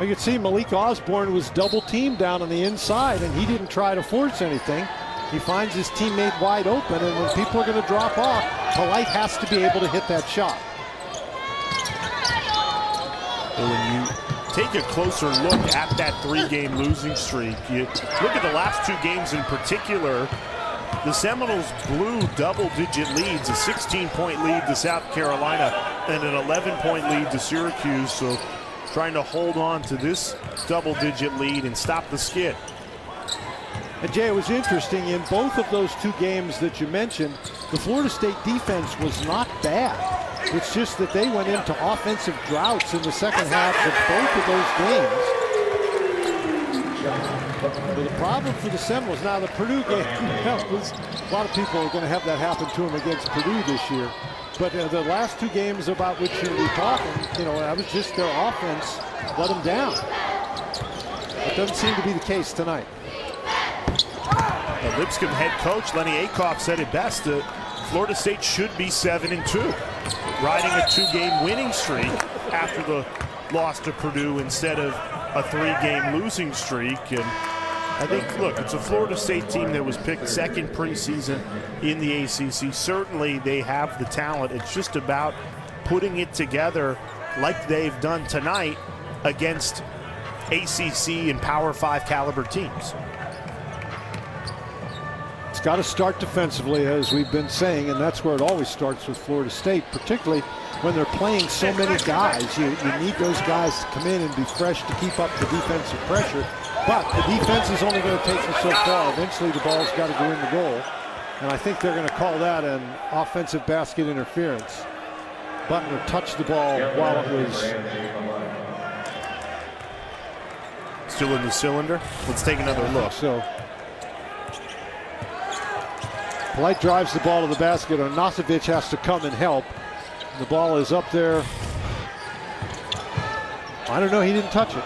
You can see Malik Osborne was double teamed down on the inside, and he didn't try to force anything. He finds his teammate wide open, and when people are going to drop off, Polite has to be able to hit that shot. And when you take a closer look at that 3-game losing streak, you look at the last 2 games in particular, the Seminoles blew double-digit leads, a 16-point lead to South Carolina and an 11-point lead to Syracuse. So trying to hold on to this double-digit lead and stop the skid. And Jay, it was interesting, in both of those 2 games that you mentioned, the Florida State defense was not bad. It's just that they went into offensive droughts in the second half of both of those games. But the problem for the Seminoles, now the Purdue game, a lot of people are going to have that happen to them against Purdue this year. But the last 2 games about which we're talking, that was just their offense let them down. It doesn't seem to be the case tonight. The Lipscomb head coach Lenny Akoff said it best. Florida State should be 7-2, riding a 2-game winning streak after the loss to Purdue instead of a 3-game losing streak. And I think, look, it's a Florida State team that was picked second preseason in the ACC. Certainly they have the talent. It's just about putting it together like they've done tonight against ACC and Power 5 caliber teams. It's got to start defensively, as we've been saying, and that's where it always starts with Florida State, particularly when they're playing so many guys. You need those guys to come in and be fresh to keep up the defensive pressure. But the defense is only going to take you so far. Eventually the ball's got to go in the goal. And I think they're going to call that an offensive basket interference. Butler touched the ball while it was still in the cylinder. Let's take another look. So Polite drives the ball to the basket. Onasevich has to come and help. The ball is up there. I don't know, he didn't touch it.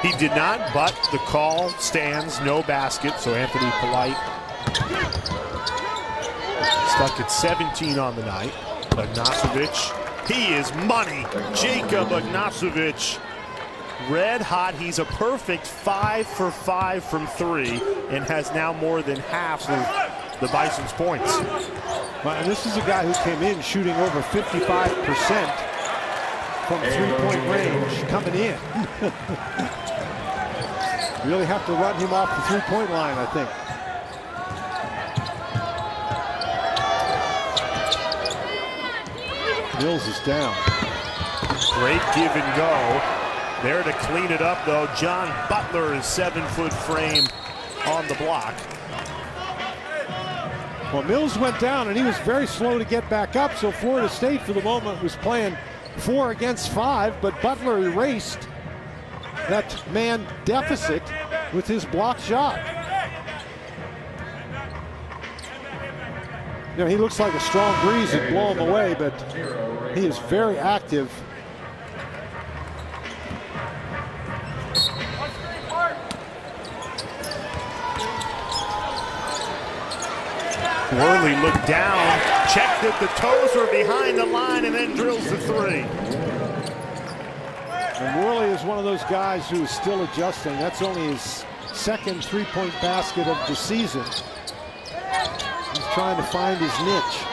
He did not, but the call stands, no basket. So Anthony Polite stuck at 17 on the night. Ognjenovic, he is money. Jacob Ognjenovic, red hot. He's a perfect 5 for 5 from 3 and has now more than half of the Bison's points. Well, and this is a guy who came in shooting over 55% from three-point range coming in. Really have to run him off the three-point line, I think. Mills is down. Great give and go. There to clean it up, though. John Butler is 7-foot frame on the block. Well, Mills went down, and he was very slow to get back up, so Florida State, for the moment, was playing 4 against 5, but Butler erased that man deficit with his block shot. You know, he looks like a strong breeze and blow him away, but he is very active. Worley looked down, checked that the toes were behind the line, and then drills the 3. And Worley is one of those guys who is still adjusting. That's only his second three-point basket of the season. He's trying to find his niche.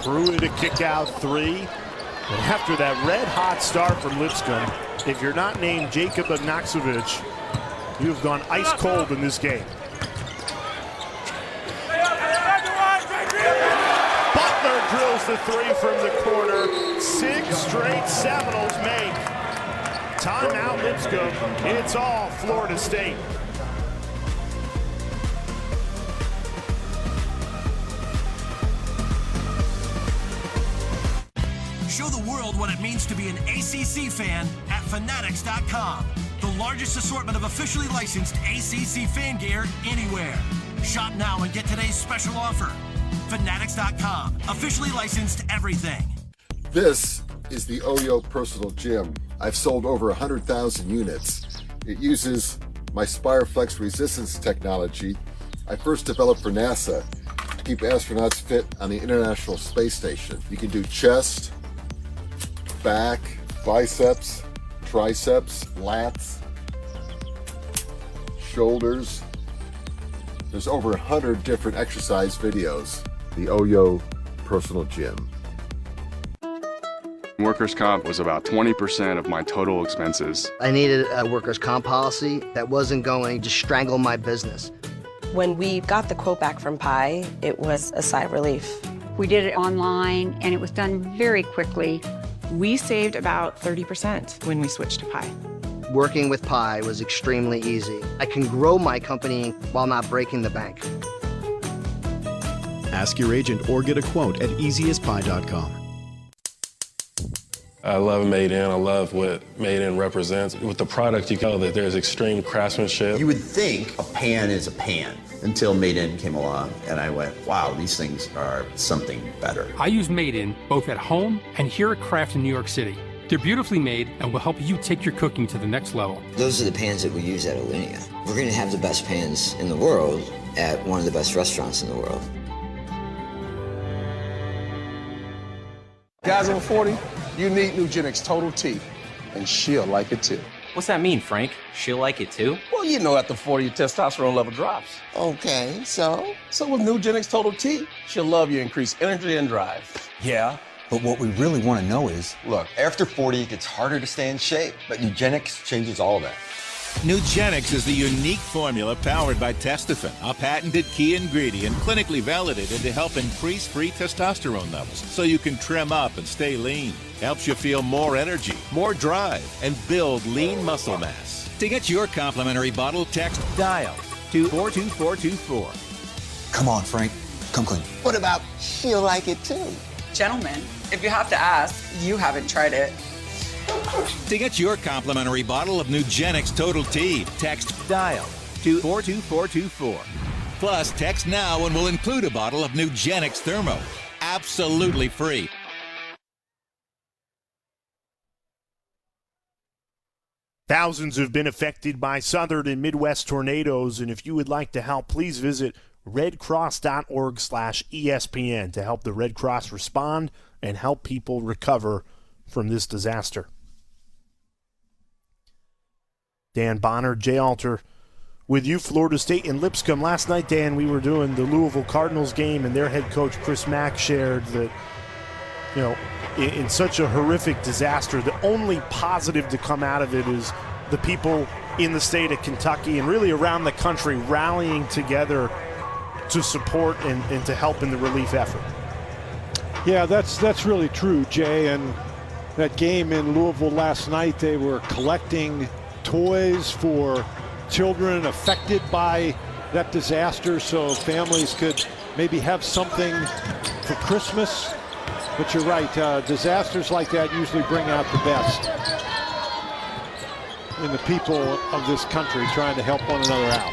Threw it a kick-out 3. And after that red-hot start from Lipscomb, if you're not named Jacob Ognjenovic, you've gone ice cold in this game. Butler drills the 3 from the corner. 6 straight Seminoles make. Timeout Lipscomb. It's all Florida State. Show the world what it means to be an ACC fan at Fanatics.com. The largest assortment of officially licensed ACC fan gear anywhere. Shop now and get today's special offer. Fanatics.com. Officially licensed everything. This is the OYO Personal Gym. I've sold over 100,000 units. It uses my SpireFlex resistance technology I first developed for NASA to keep astronauts fit on the International Space Station. You can do chest, back, biceps, triceps, lats, shoulders. There's over 100 different exercise videos. The OYO Personal Gym. Workers' comp was about 20% of my total expenses. I needed a workers' comp policy that wasn't going to strangle my business. When we got the quote back from Pi, it was a sigh of relief. We did it online, and it was done very quickly. We saved about 30% when we switched to Pi. Working with Pi was extremely easy. I can grow my company while not breaking the bank. Ask your agent or get a quote at easyaspie.com. I love Made In. I love what Made In represents. With the product, you can tell that there's extreme craftsmanship. You would think a pan is a pan until Made In came along, and I went, wow, these things are something better. I use Made In both at home and here at Craft in New York City. They're beautifully made and will help you take your cooking to the next level. Those are the pans that we use at Alinea. We're going to have the best pans in the world at one of the best restaurants in the world. Guys over 40, you need Nugenix Total T, and she'll like it too. What's that mean, Frank? She'll like it too? Well, you know after 40, your testosterone level drops. Okay, so? So with Nugenix Total T, she'll love your increased energy and drive. Yeah, but what we really want to know is... Look, after 40, it gets harder to stay in shape, but Nugenix changes all that. Nugenix is the unique formula powered by Testofen, a patented key ingredient clinically validated to help increase free testosterone levels so you can trim up and stay lean. Helps you feel more energy, more drive, and build lean muscle mass. To get your complimentary bottle, text DIAL to 42424. Come on, Frank. Come clean. What about she'll like it too? Gentlemen, if you have to ask, you haven't tried it. To get your complimentary bottle of Nugenix Total T, text DIAL to 42424. Plus, text now and we'll include a bottle of Nugenix Thermo. Absolutely free. Thousands have been affected by southern and Midwest tornadoes, and if you would like to help, please visit redcross.org/ESPN to help the Red Cross respond and help people recover from this disaster. Dan Bonner, Jay Alter, with you, Florida State and Lipscomb. Last night, Dan, we were doing the Louisville Cardinals game, and their head coach, Chris Mack, shared that, you know, in such a horrific disaster, the only positive to come out of it is the people in the state of Kentucky and really around the country rallying together to support and to help in the relief effort. Yeah, that's really true, Jay. And that game in Louisville last night, they were collecting toys for children affected by that disaster so families could maybe have something for Christmas. But you're right, disasters like that usually bring out the best in the people of this country trying to help one another out.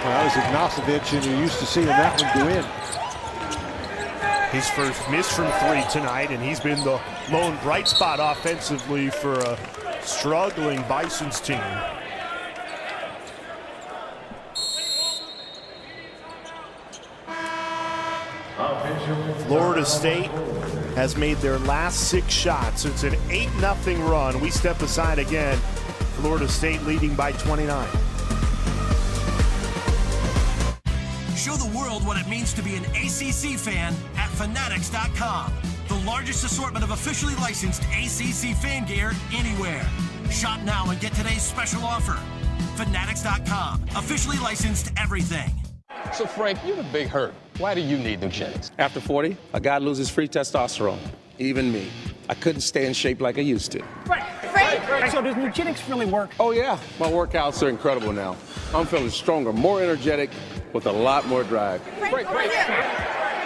Well, that was Ignacevic, and you're used to seeing that one go in. His first miss from three tonight, and he's been the lone bright spot offensively for a struggling Bison's team. Florida State has made their last 6 shots. It's an 8-0 run. We step aside again. Florida State leading by 29. Show the world what it means to be an ACC fan at Fanatics.com. The largest assortment of officially licensed ACC fan gear anywhere. Shop now and get today's special offer. Fanatics.com. Officially licensed everything. So, Frank, you're a big hurt. Why do you need Nugenix? After 40, a guy loses free testosterone. Even me. I couldn't stay in shape like I used to. Frank! So does Nugenix really work? Oh, yeah. My workouts are incredible now. I'm feeling stronger, more energetic, with a lot more drive. Frank.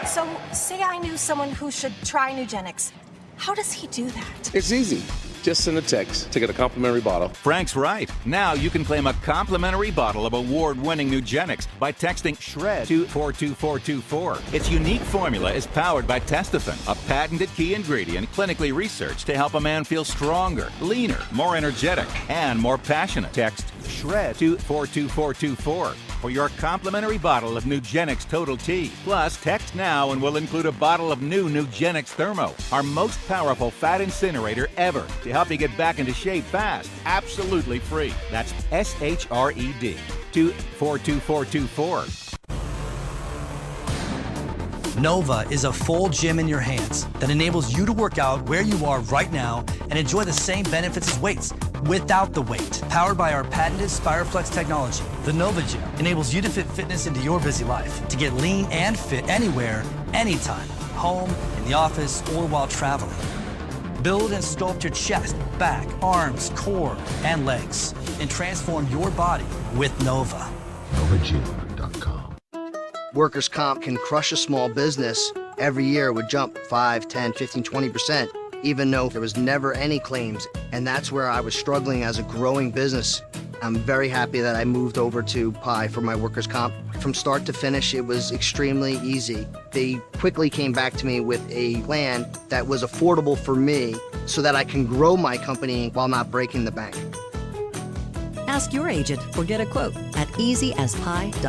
So, say I knew someone who should try Nugenix. How does he do that? It's easy. Just send a text to get a complimentary bottle. Frank's right. Now you can claim a complimentary bottle of award-winning Nugenix by texting SHRED to 42424. Its unique formula is powered by Testofen, a patented key ingredient clinically researched to help a man feel stronger, leaner, more energetic, and more passionate. Text SHRED to 42424 for your complimentary bottle of Nugenix Total T. Plus, text now and we'll include a bottle of new Nugenix Thermo, our most powerful fat incinerator ever, to help you get back into shape fast, absolutely free. That's SHRED to 42424. Nova is a full gym in your hands that enables you to work out where you are right now and enjoy the same benefits as weights without the weight. Powered by our patented SpiroFlex technology, the Nova Gym enables you to fit fitness into your busy life to get lean and fit anywhere, anytime, home, in the office, or while traveling. Build and sculpt your chest, back, arms, core, and legs, and transform your body with Nova. NovaGym.com. Workers' comp can crush a small business. Every year would jump 5, 10, 15, 20%, even though there was never any claims. And that's where I was struggling as a growing business. I'm very happy that I moved over to Pi for my workers' comp. From start to finish, it was extremely easy. They quickly came back to me with a plan that was affordable for me so that I can grow my company while not breaking the bank. Ask your agent or get a quote at easyaspi.com.